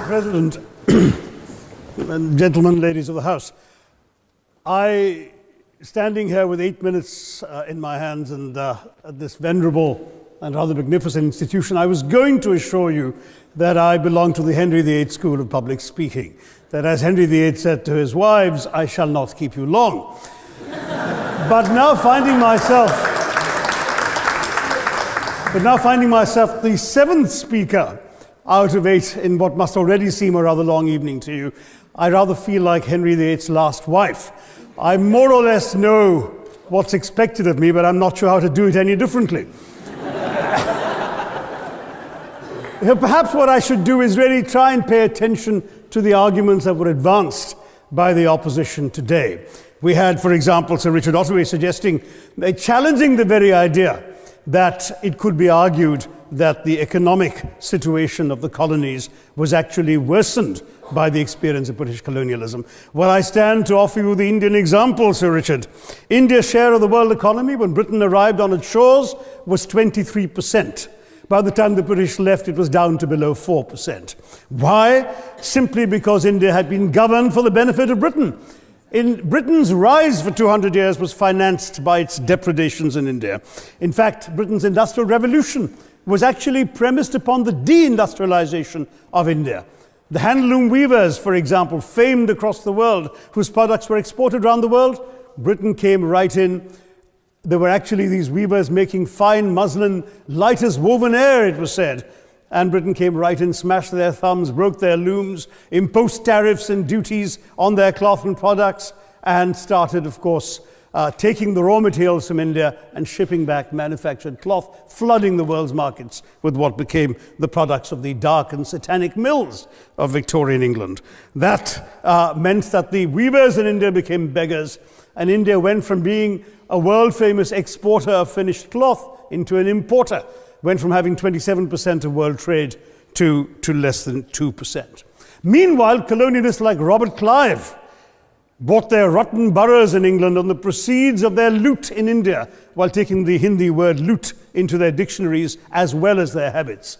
President, and gentlemen, ladies of the House, standing here with 8 minutes in my hands and at this venerable and rather magnificent institution, I was going to assure you that I belong to the Henry VIII School of Public Speaking, that as Henry VIII said to his wives, I shall not keep you long. But now finding myself the seventh speaker out of 8 in what must already seem a rather long evening to you, I rather feel like Henry VIII's last wife. I more or less know what's expected of me, but I'm not sure how to do it any differently. Perhaps what I should do is really try and pay attention to the arguments that were advanced by the opposition today. We had, for example, Sir Richard Ottaway challenging the very idea that it could be argued that the economic situation of the colonies was actually worsened by the experience of British colonialism. Well, I stand to offer you the Indian example, Sir Richard. India's share of the world economy when Britain arrived on its shores was 23%. By the time the British left, it was down to below 4%. Why? Simply because India had been governed for the benefit of Britain. Britain's rise for 200 years was financed by its depredations in India. In fact, Britain's industrial revolution was actually premised upon the deindustrialization of India. The handloom weavers, for example, famed across the world, whose products were exported around the world, Britain came right in. There were actually these weavers making fine muslin, light as woven air, it was said. And Britain came right in, smashed their thumbs, broke their looms, imposed tariffs and duties on their cloth and products, and started, of course, taking the raw materials from India and shipping back manufactured cloth, flooding the world's markets with what became the products of the dark and satanic mills of Victorian England. That meant that the weavers in India became beggars, and India went from being a world-famous exporter of finished cloth into an importer, went from having 27% of world trade to less than 2%. Meanwhile, colonialists like Robert Clive bought their rotten boroughs in England on the proceeds of their loot in India, while taking the Hindi word loot into their dictionaries as well as their habits.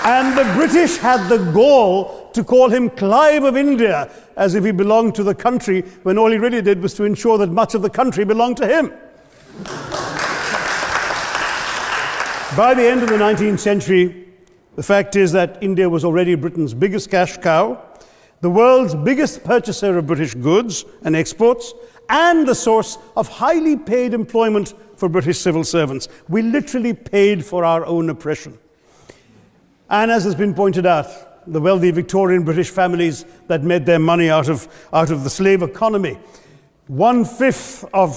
And the British had the gall to call him Clive of India, as if he belonged to the country, when all he really did was to ensure that much of the country belonged to him. By the end of the 19th century, the fact is that India was already Britain's biggest cash cow, the world's biggest purchaser of British goods and exports, and the source of highly paid employment for British civil servants. We literally paid for our own oppression. And as has been pointed out, the wealthy Victorian British families that made their money out of the slave economy, 1/5 of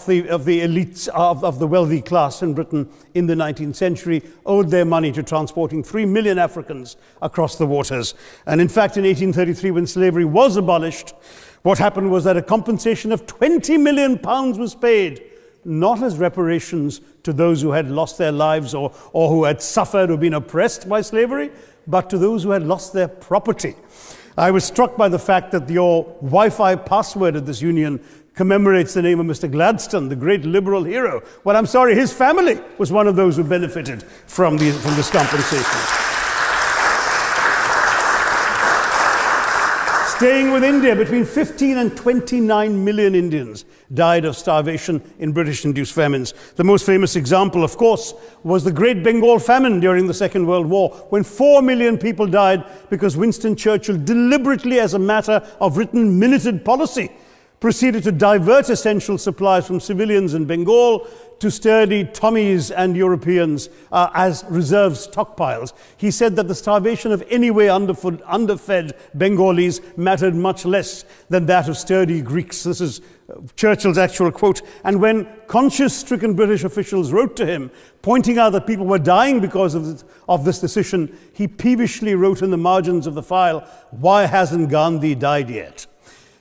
the elites of the wealthy class in Britain in the 19th century owed their money to transporting 3 million Africans across the waters. And in fact, in 1833, when slavery was abolished, what happened was that a compensation of £20 million was paid, not as reparations to those who had lost their lives or who had suffered or been oppressed by slavery, but to those who had lost their property. I was struck by the fact that your Wi-Fi password at this union commemorates the name of Mr. Gladstone, the great liberal hero. Well, I'm sorry, his family was one of those who benefited from this compensation. Staying with India, between 15 and 29 million Indians died of starvation in British-induced famines. The most famous example, of course, was the Great Bengal Famine during the Second World War, when 4 million people died because Winston Churchill, deliberately as a matter of written minuted policy, proceeded to divert essential supplies from civilians in Bengal to sturdy Tommies and Europeans as reserve stockpiles. He said that the starvation of anyway underfed Bengalis mattered much less than that of sturdy Greeks. This is Churchill's actual quote. And when conscience-stricken British officials wrote to him, pointing out that people were dying because of this decision, he peevishly wrote in the margins of the file, "Why hasn't Gandhi died yet?"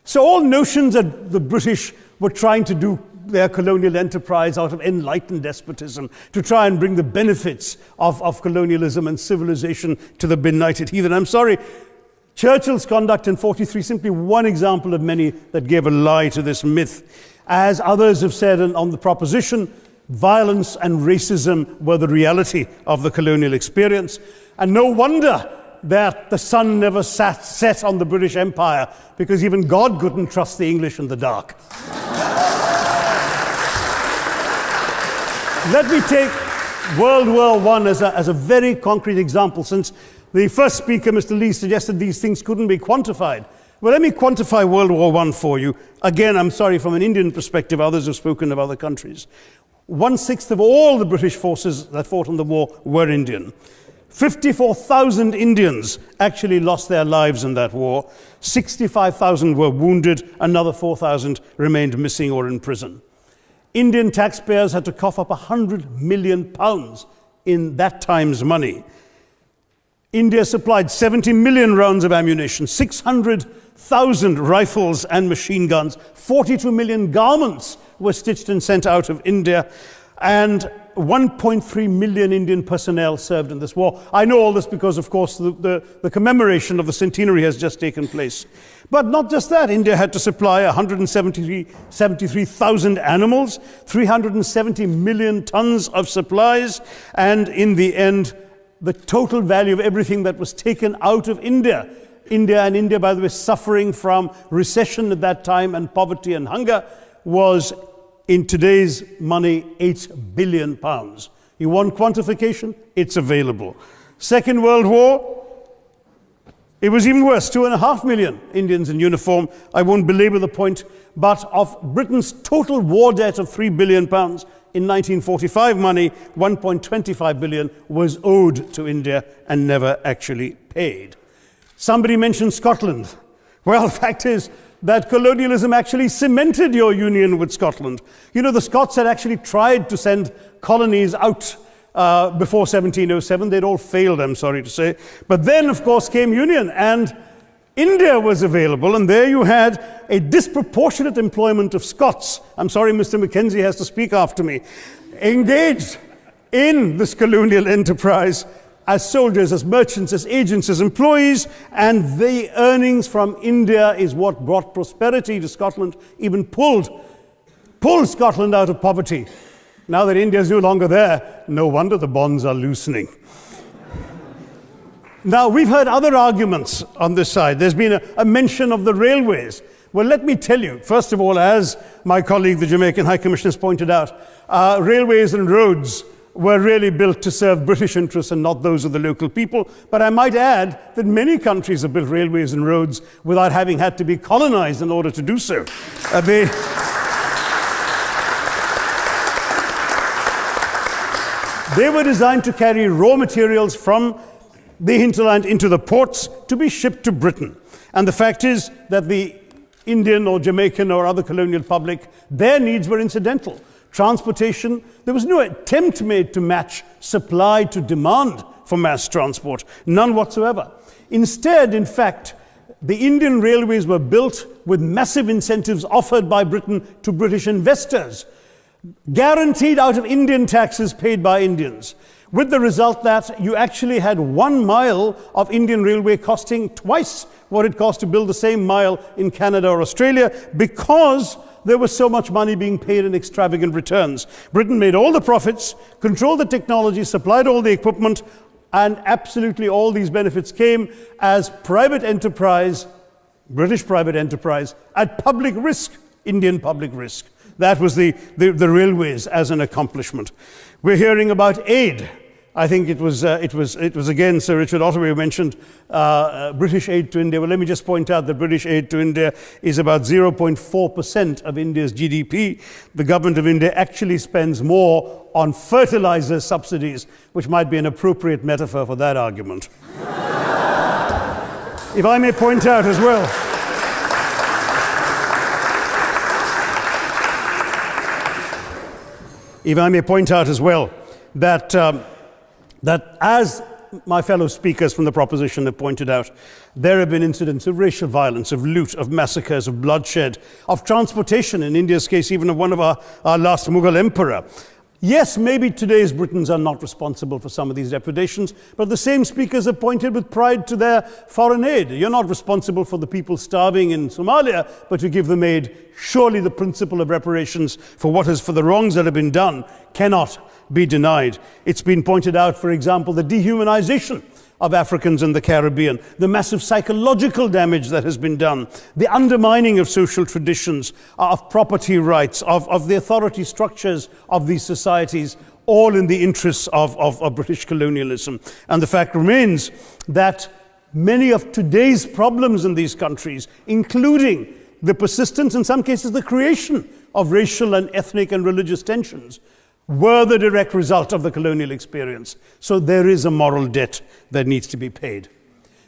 So all notions that the British were trying to do their colonial enterprise out of enlightened despotism, to try and bring the benefits of colonialism and civilization to the benighted heathen. I'm sorry, Churchill's conduct in 43, simply one example of many that gave a lie to this myth. As others have said on the proposition, Violence and racism were the reality of the colonial experience. And no wonder that the sun never set on the British Empire, because even God couldn't trust the English in the dark. Let me take World War I as a very concrete example, since the first speaker, Mr. Lee, suggested these things couldn't be quantified. Well, let me quantify World War I for you. Again, I'm sorry, from an Indian perspective, others have spoken of other countries. 1/6 of all the British forces that fought in the war were Indian. 54,000 Indians actually lost their lives in that war. 65,000 were wounded. Another 4,000 remained missing or in prison. Indian taxpayers had to cough up £100 million in that time's money. India supplied 70 million rounds of ammunition, 600,000 rifles and machine guns, 42 million garments were stitched and sent out of India, and 1.3 million Indian personnel served in this war. I know all this because, of course, the commemoration of the centenary has just taken place. But not just that, India had to supply 173,000 animals, 370 million tons of supplies, and in the end, the total value of everything that was taken out of India. India, by the way, suffering from recession at that time and poverty and hunger, was, in today's money, £8 billion. You want quantification? It's available. Second World War, it was even worse, 2.5 million Indians in uniform. I won't belabor the point, but of Britain's total war debt of £3 billion, in 1945 money, 1.25 billion was owed to India and never actually paid. Somebody mentioned Scotland. Well, the fact is that colonialism actually cemented your union with Scotland. You know, the Scots had actually tried to send colonies out before 1707. They'd all failed, I'm sorry to say. But then, of course, came union, and India was available, and there you had a disproportionate employment of Scots. I'm sorry, Mr. Mackenzie has to speak after me. Engaged in this colonial enterprise as soldiers, as merchants, as agents, as employees, and the earnings from India is what brought prosperity to Scotland, even pulled Scotland out of poverty. Now that India is no longer there, no wonder the bonds are loosening. Now, we've heard other arguments on this side. There's been a mention of the railways. Well, let me tell you, first of all, as my colleague, the Jamaican High Commissioner, has pointed out, railways and roads were really built to serve British interests and not those of the local people. But I might add that many countries have built railways and roads without having had to be colonized in order to do so. They were designed to carry raw materials from the hinterland into the ports to be shipped to Britain. And the fact is that the Indian or Jamaican or other colonial public, their needs were incidental. Transportation, there was no attempt made to match supply to demand for mass transport, none whatsoever. Instead, in fact, the Indian railways were built with massive incentives offered by Britain to British investors, guaranteed out of Indian taxes paid by Indians, with the result that you actually had 1 mile of Indian railway costing twice what it cost to build the same mile in Canada or Australia, because there was so much money being paid in extravagant returns. Britain made all the profits, controlled the technology, supplied all the equipment, and absolutely all these benefits came as private enterprise, British private enterprise, at public risk, Indian public risk. That was the railways as an accomplishment. We're hearing about aid. I think it was again Sir Richard Ottaway who mentioned British aid to India. Well, let me just point out that British aid to India is about 0.4% of India's GDP. The government of India actually spends more on fertilizer subsidies, which might be an appropriate metaphor for that argument. If I may point out as well, that as my fellow speakers from the proposition have pointed out, there have been incidents of racial violence, of loot, of massacres, of bloodshed, of transportation, in India's case, even of one of our last Mughal emperor. Yes, maybe today's Britons are not responsible for some of these depredations, but the same speakers have pointed with pride to their foreign aid. You're not responsible for the people starving in Somalia, but you give them aid. Surely the principle of reparations for the wrongs that have been done cannot be denied. It's been pointed out, for example, the dehumanization of Africans in the Caribbean, the massive psychological damage that has been done, the undermining of social traditions, of property rights, of the authority structures of these societies, all in the interests of British colonialism. And the fact remains that many of today's problems in these countries, including the persistence, in some cases the creation of racial and ethnic and religious tensions, were the direct result of the colonial experience. So there is a moral debt that needs to be paid.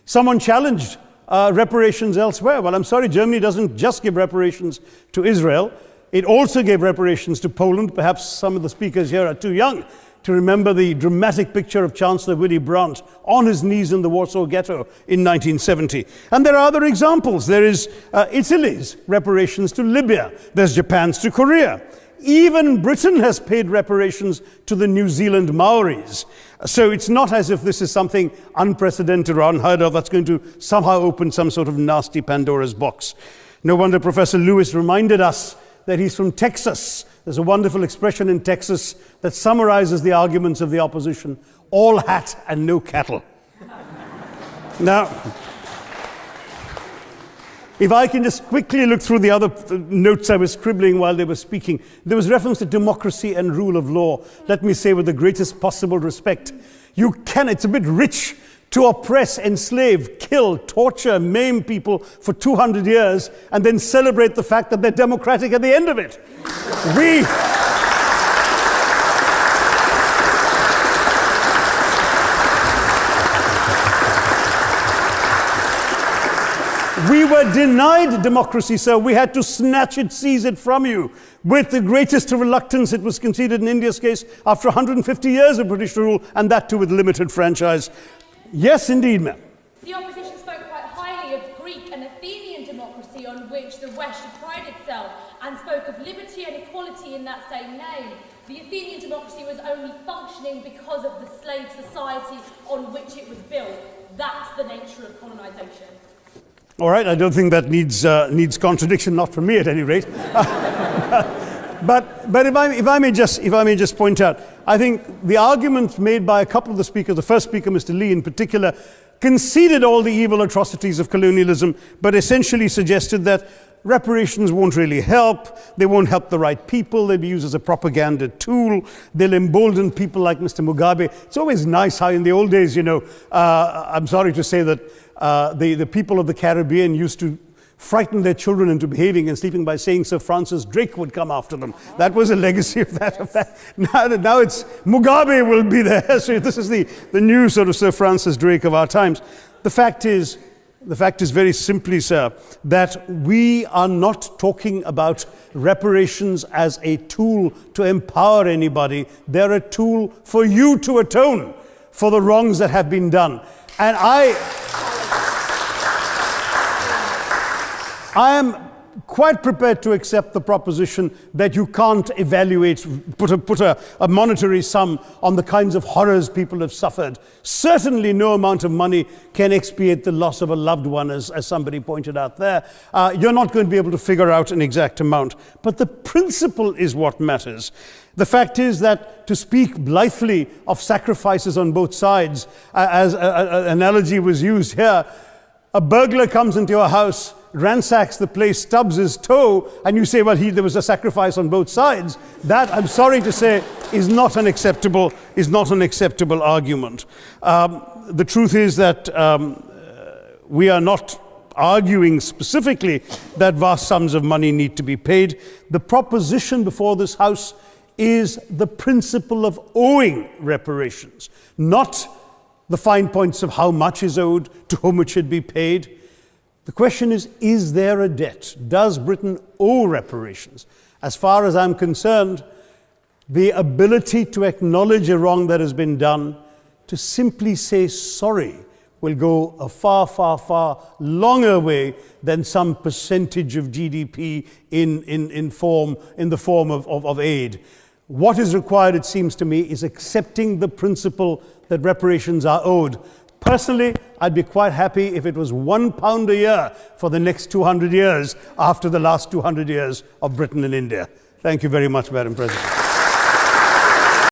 Someone challenged reparations elsewhere. Well, I'm sorry, Germany doesn't just give reparations to Israel. It also gave reparations to Poland. Perhaps some of the speakers here are too young to remember the dramatic picture of Chancellor Willy Brandt on his knees in the Warsaw Ghetto in 1970. And there are other examples. There is Italy's reparations to Libya. There's Japan's to Korea. Even Britain has paid reparations to the New Zealand Maoris. So it's not as if this is something unprecedented or unheard of that's going to somehow open some sort of nasty Pandora's box. No wonder Professor Lewis reminded us that he's from Texas. There's a wonderful expression in Texas that summarizes the arguments of the opposition: all hat and no cattle. Now, if I can just quickly look through the other notes I was scribbling while they were speaking, there was reference to democracy and rule of law. Let me say with the greatest possible respect, it's a bit rich to oppress, enslave, kill, torture, maim people for 200 years and then celebrate the fact that they're democratic at the end of it. We were denied democracy, sir. We had to snatch it, seize it from you. With the greatest reluctance, it was conceded in India's case after 150 years of British rule, and that too with limited franchise. Yes, indeed, ma'am. The opposition spoke quite highly of Greek and Athenian democracy on which the West should pride itself, and spoke of liberty and equality in that same name. The Athenian democracy was only functioning because of the slave society on which it was built. That's the nature of colonisation. All right, I don't think that needs contradiction, not from me at any rate. But if I may just point out, I think the argument made by a couple of the speakers, the first speaker, Mr. Lee in particular, conceded all the evil atrocities of colonialism, but essentially suggested that reparations won't really help. They won't help the right people. They'll be used as a propaganda tool. They'll embolden people like Mr. Mugabe. It's always nice how in the old days, I'm sorry to say that the people of the Caribbean used to frighten their children into behaving and sleeping by saying Sir Francis Drake would come after them. That was a legacy of that. Now it's Mugabe will be there. So this is the new sort of Sir Francis Drake of our times. The fact is very simply, sir, that we are not talking about reparations as a tool to empower anybody. They're a tool for you to atone for the wrongs that have been done. And I am quite prepared to accept the proposition that you can't put a monetary sum on the kinds of horrors people have suffered. Certainly no amount of money can expiate the loss of a loved one, as somebody pointed out there. You're not going to be able to figure out an exact amount. But the principle is what matters. The fact is that to speak blithely of sacrifices on both sides, as an analogy was used here, a burglar comes into your house, ransacks the place, stubs his toe, and you say, well, there was a sacrifice on both sides. That, I'm sorry to say, is not an acceptable argument. The truth is that we are not arguing specifically that vast sums of money need to be paid. The proposition before this House is the principle of owing reparations, not the fine points of how much is owed, to whom it should be paid. The question is there a debt? Does Britain owe reparations? As far as I'm concerned, the ability to acknowledge a wrong that has been done, to simply say sorry, will go a far, far, far longer way than some percentage of GDP in the form of aid. What is required, it seems to me, is accepting the principle that reparations are owed. Personally, I'd be quite happy if it was £1 a year for the next 200 years after the last 200 years of Britain and India. Thank you very much, Madam President.